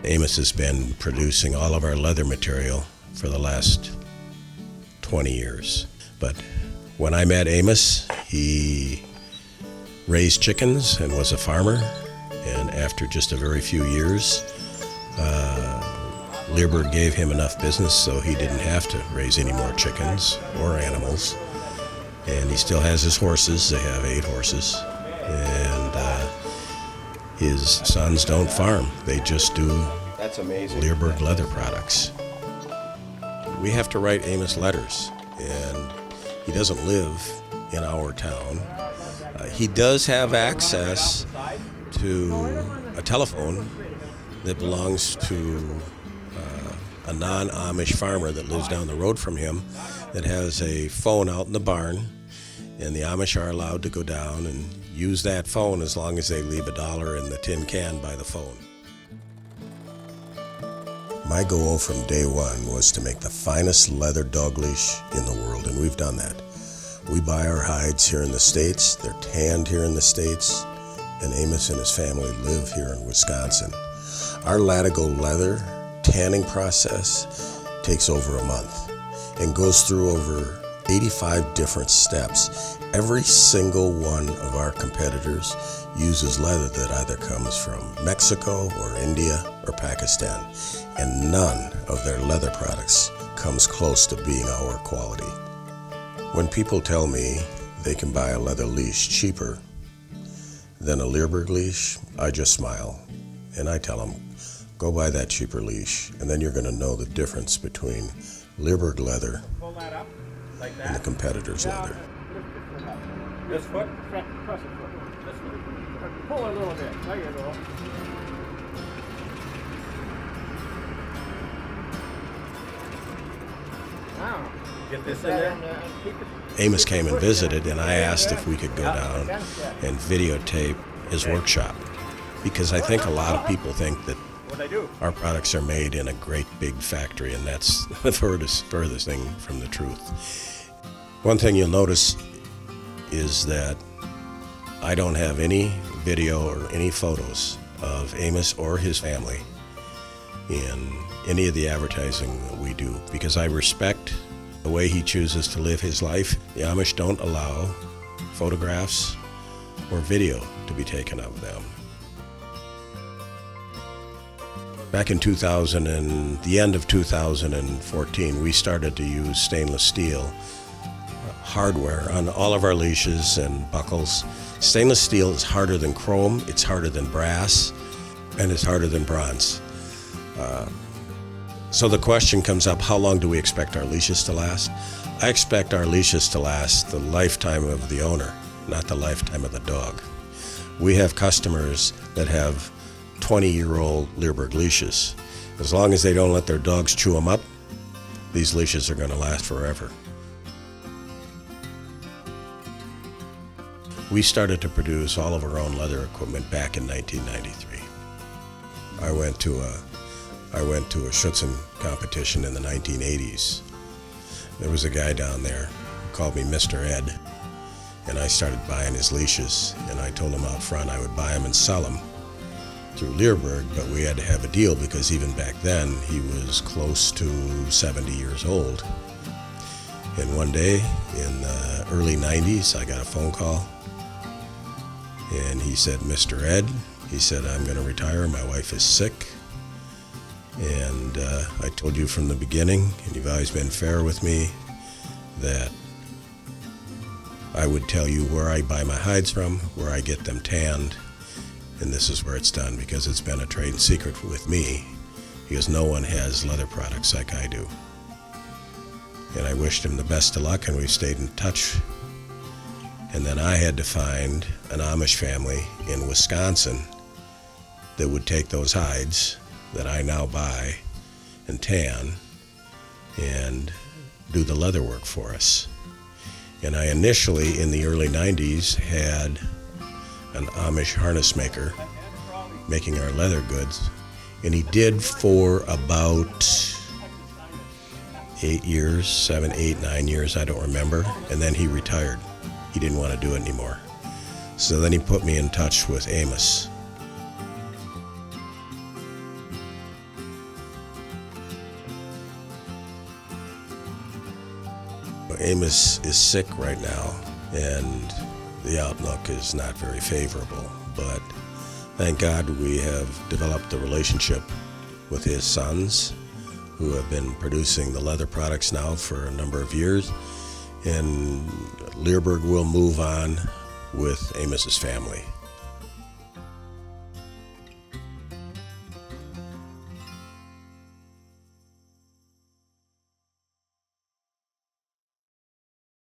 Amos has been producing all of our leather material for the last 20 years. But when I met Amos, he raised chickens and was a farmer. And after just a very few years, Leerburg gave him enough business so he didn't have to raise any more chickens or animals. And he still has his horses. They have 8 horses. And his sons don't farm. They just do That's amazing. Leerburg leather products. We have to write Amos letters, and he doesn't live in our town. He does have access to a telephone that belongs to a non-Amish farmer that lives down the road from him that has a phone out in the barn, and the Amish are allowed to go down and use that phone as long as they leave $1 in the tin can by the phone. My goal from day one was to make the finest leather dog leash in the world, and we've done that. We buy our hides here in the States, they're tanned here in the States, and Amos and his family live here in Wisconsin. Our Latigo leather tanning process takes over a month and goes through over 85 different steps. Every single one of our competitors uses leather that either comes from Mexico or India or Pakistan, and none of their leather products comes close to being our quality. When people tell me they can buy a leather leash cheaper than a Leerburg leash, I just smile and I tell them, go buy that cheaper leash, and then you're going to know the difference between Leerburg leather and the competitor's leather. This foot, press it foot. This foot. Pull it a little bit. There you go. Now, get this in there. Amos came and visited, and I asked if we could go down and videotape his workshop, because I think a lot of people think that our products are made in a great big factory, and that's the furthest thing from the truth. One thing you'll notice is that I don't have any video or any photos of Amos or his family in any of the advertising that we do, because I respect the way he chooses to live his life. The Amish don't allow photographs or video to be taken of them. Back in 2000 and the end of 2014, we started to use stainless steel hardware on all of our leashes and buckles. Stainless steel is harder than chrome, it's harder than brass, and it's harder than bronze. So the question comes up, how long do we expect our leashes to last? I expect our leashes to last the lifetime of the owner, not the lifetime of the dog. We have customers that have 20-year-old Leerburg leashes. As long as they don't let their dogs chew them up, these leashes are going to last forever. We started to produce all of our own leather equipment back in 1993. I went to a Schutzen competition in the 1980s. There was a guy down there who called me Mr. Ed, and I started buying his leashes, and I told him out front I would buy them and sell them through Leerburg, but we had to have a deal because even back then he was close to 70 years old. And one day in the early 90s, I got a phone call, and he said, Mr. Ed, he said, I'm going to retire, my wife is sick. And I told you from the beginning, and you've always been fair with me, that I would tell you where I buy my hides from, where I get them tanned, and this is where it's done, because it's been a trade secret with me, because no one has leather products like I do. And I wished him the best of luck, and we stayed in touch. And then I had to find an Amish family in Wisconsin that would take those hides that I now buy and tan and do the leather work for us. And I initially, in the early 90s, had an Amish harness maker making our leather goods, and he did for about 8 years, 7, 8, 9 years, I don't remember, and then he retired. He didn't want to do it anymore. So then he put me in touch with Amos. Amos is sick right now, and the outlook is not very favorable. But thank God we have developed a relationship with his sons, who have been producing the leather products now for a number of years. And Leerburg will move on with Amos's family.